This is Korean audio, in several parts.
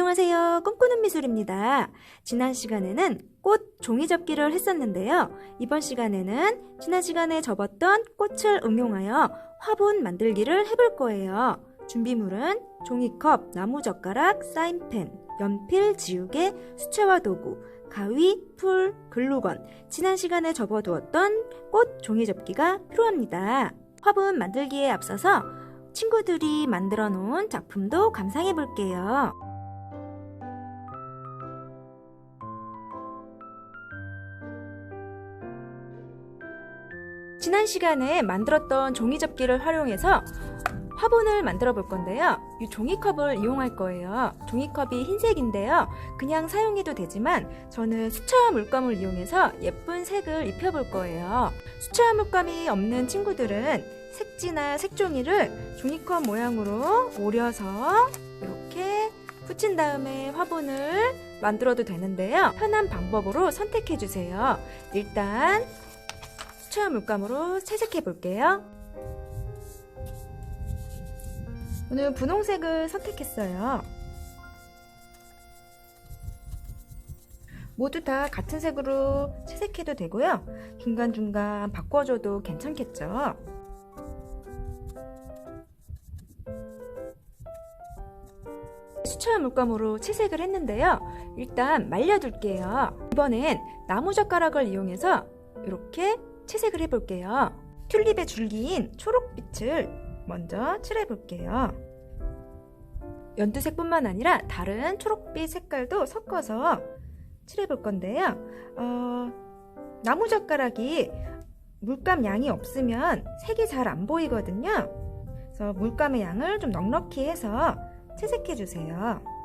안녕하세요. 꿈꾸는 미술입니다. 지난 시간에는 꽃 종이 접기를 했었는데요. 이번 시간에는 지난 시간에 접었던 꽃을 응용하여 화분 만들기를 해볼 거예요. 준비물은 종이컵, 나무젓가락, 사인펜, 연필, 지우개, 수채화 도구, 가위, 풀, 글루건, 지난 시간에 접어두었던 꽃 종이 접기가 필요합니다. 화분 만들기에 앞서서 친구들이 만들어 놓은 작품도 감상해 볼게요. 지난 시간에 만들었던 종이 접기를 활용해서 화분을 만들어 볼 건데요. 이 종이컵을 이용할 거예요. 종이컵이 흰색인데요. 그냥 사용해도 되지만 저는 수채화 물감을 이용해서 예쁜 색을 입혀 볼 거예요. 수채화 물감이 없는 친구들은 색지나 색종이를 종이컵 모양으로 오려서 이렇게 붙인 다음에 화분을 만들어도 되는데요. 편한 방법으로 선택해 주세요. 일단 수채화 물감으로 채색해 볼게요. 오늘 분홍색을 선택했어요. 모두 다 같은 색으로 채색해도 되고요. 중간중간 바꿔줘도 괜찮겠죠? 수채화 물감으로 채색을 했는데요. 일단 말려둘게요. 이번엔 나무젓가락을 이용해서 이렇게 채색을 해볼게요. 튤립의 줄기인 초록빛을 먼저 칠해볼게요. 연두색뿐만 아니라 다른 초록빛 색깔도 섞어서 칠해볼 건데요. 나무젓가락이 물감 양이 없으면 색이 잘 안 보이거든요. 그래서 물감의 양을 좀 넉넉히 해서 채색해주세요.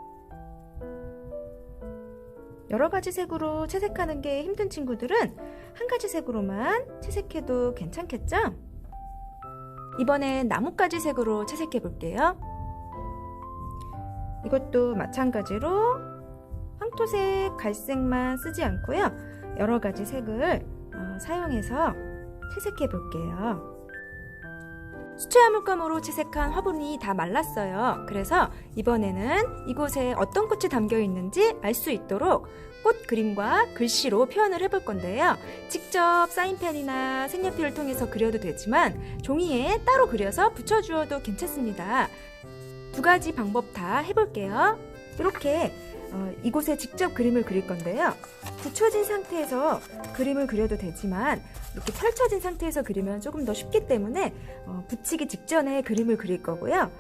여러 가지 색으로 채색하는 게 힘든 친구들은 한 가지 색으로만 채색해도 괜찮겠죠? 이번엔 나뭇가지 색으로 채색해 볼게요. 이것도 마찬가지로 황토색, 갈색만 쓰지 않고요. 여러 가지 색을 사용해서 채색해 볼게요. 수채화 물감으로 채색한 화분이 다 말랐어요. 그래서 이번에는 이곳에 어떤 꽃이 담겨 있는지 알 수 있도록 꽃 그림과 글씨로 표현을 해볼 건데요. 직접 사인펜이나 색연필을 통해서 그려도 되지만 종이에 따로 그려서 붙여주어도 괜찮습니다. 두 가지 방법 다 해볼게요. 이렇게 이곳에 직접 그림을 그릴 건데요. 붙여진 상태에서 그림을 그려도 되지만 이렇게 펼쳐진 상태에서 그리면 조금 더 쉽기 때문에 붙이기 직전에 그림을 그릴 거고요.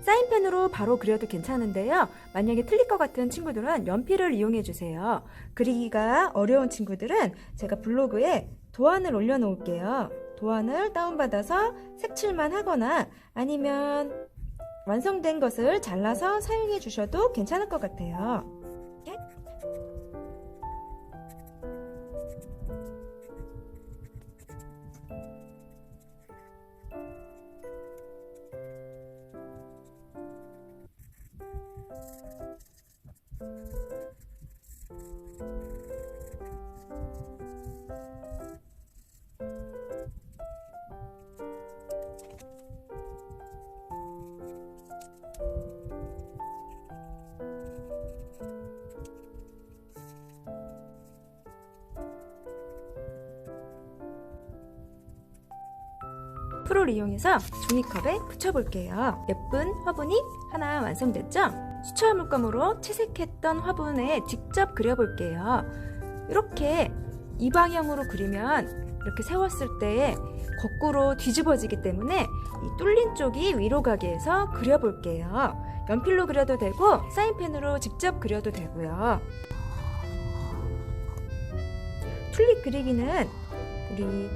사인펜으로 바로 그려도 괜찮은데요. 만약에 틀릴 것 같은 친구들은 연필을 이용해 주세요. 그리기가 어려운 친구들은 제가 블로그에 도안을 올려놓을게요. 도안을 다운받아서 색칠만 하거나 아니면 완성된 것을 잘라서 사용해 주셔도 괜찮을 것 같아요. 풀을 이용해서 종이컵에 붙여볼게요. 예쁜 화분이 하나 완성됐죠? 수채화 물감으로 채색했던 화분에 직접 그려볼게요. 이렇게 이 방향으로 그리면 이렇게 세웠을 때 거꾸로 뒤집어지기 때문에 이 뚫린 쪽이 위로 가게 해서 그려볼게요. 연필로 그려도 되고 사인펜으로 직접 그려도 되고요. 튤립 그리기는 우리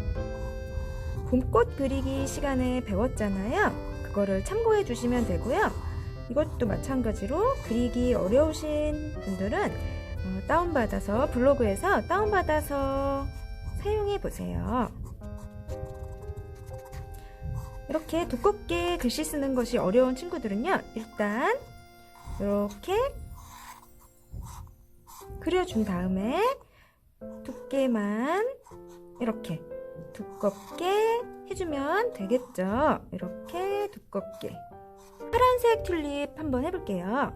봄꽃 그리기 시간에 배웠잖아요. 그거를 참고해 주시면 되고요. 이것도 마찬가지로 그리기 어려우신 분들은 다운받아서 블로그에서 다운받아서 사용해 보세요. 이렇게 두껍게 글씨 쓰는 것이 어려운 친구들은요. 일단 이렇게 그려준 다음에 두께만 이렇게 두껍게 해주면 되겠죠. 이렇게 두껍게. 파란색 튤립 한번 해볼게요.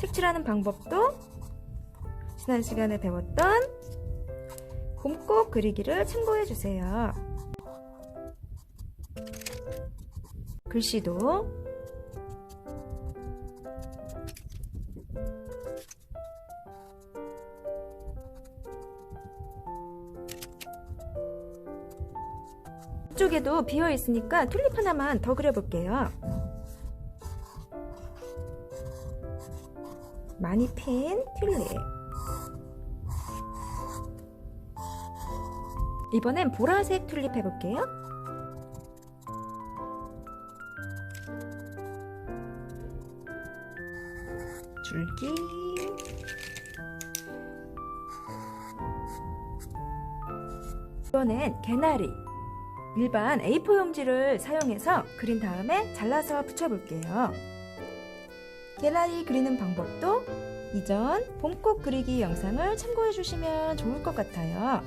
색칠하는 방법도 지난 시간에 배웠던 곰꽃 그리기를 참고해 주세요. 글씨도 이쪽에도 비어 있으니까 튤립 하나만 더 그려볼게요. 많이 핀 튤립. 이번엔 보라색 튤립 해볼게요. 줄기. 이번엔 개나리. 일반 A4 용지를 사용해서 그린 다음에 잘라서 붙여볼게요. 개나리 그리는 방법도 이전 봄꽃 그리기 영상을 참고해 주시면 좋을 것 같아요.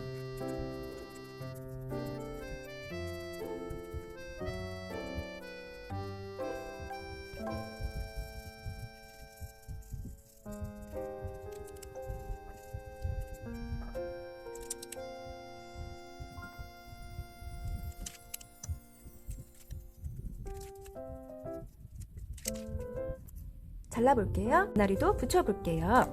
잘라볼게요. 개나리도 붙여볼게요.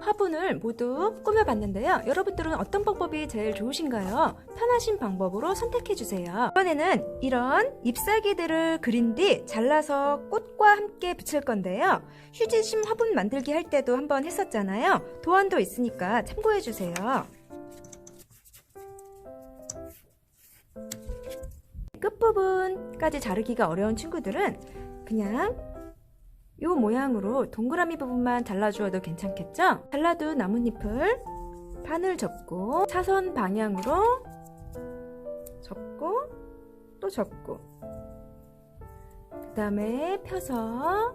화분을 모두 꾸며봤는데요. 여러분들은 어떤 방법이 제일 좋으신가요? 편하신 방법으로 선택해주세요. 이번에는 이런 잎사귀들을 그린 뒤 잘라서 꽃과 함께 붙일 건데요. 휴지심 화분 만들기 할 때도 한번 했었잖아요. 도안도 있으니까 참고해주세요. 끝부분까지 자르기가 어려운 친구들은 그냥 이 모양으로 동그라미 부분만 잘라주어도 괜찮겠죠? 잘라둔 나뭇잎을 반을 접고 사선 방향으로 접고 또 접고 그 다음에 펴서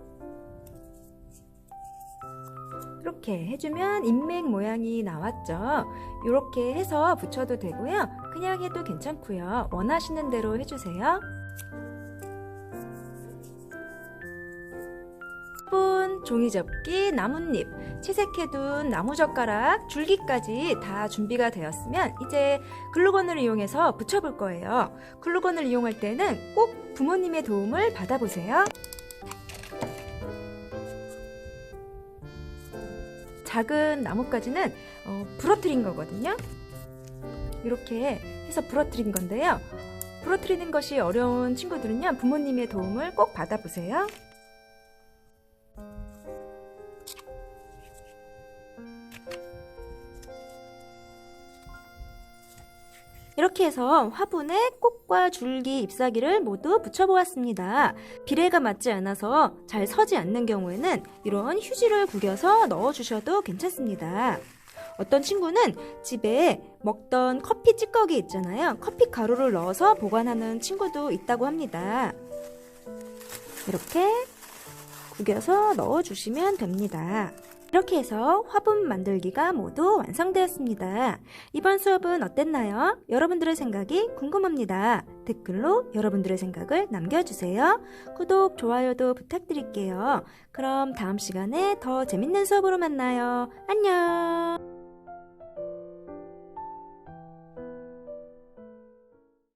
이렇게 해주면 인맥 모양이 나왔죠? 이렇게 해서 붙여도 되고요. 그냥 해도 괜찮고요. 원하시는 대로 해주세요. 화분, 종이접기, 나뭇잎, 채색해둔 나무젓가락, 줄기까지 다 준비가 되었으면 이제 글루건을 이용해서 붙여볼 거예요. 글루건을 이용할 때는 꼭 부모님의 도움을 받아보세요. 작은 나뭇가지는 부러뜨린 거거든요. 이렇게 해서 부러뜨린 건데요. 부러뜨리는 것이 어려운 친구들은요, 부모님의 도움을 꼭 받아보세요. 이렇게 해서 화분에 꽃과 줄기, 잎사귀를 모두 붙여보았습니다. 비례가 맞지 않아서 잘 서지 않는 경우에는 이런 휴지를 구겨서 넣어주셔도 괜찮습니다. 어떤 친구는 집에 먹던 커피 찌꺼기 있잖아요. 커피 가루를 넣어서 보관하는 친구도 있다고 합니다. 이렇게 구겨서 넣어주시면 됩니다. 이렇게 해서 화분 만들기가 모두 완성되었습니다. 이번 수업은 어땠나요? 여러분들의 생각이 궁금합니다. 댓글로 여러분들의 생각을 남겨주세요. 구독, 좋아요도 부탁드릴게요. 그럼 다음 시간에 더 재밌는 수업으로 만나요. 안녕!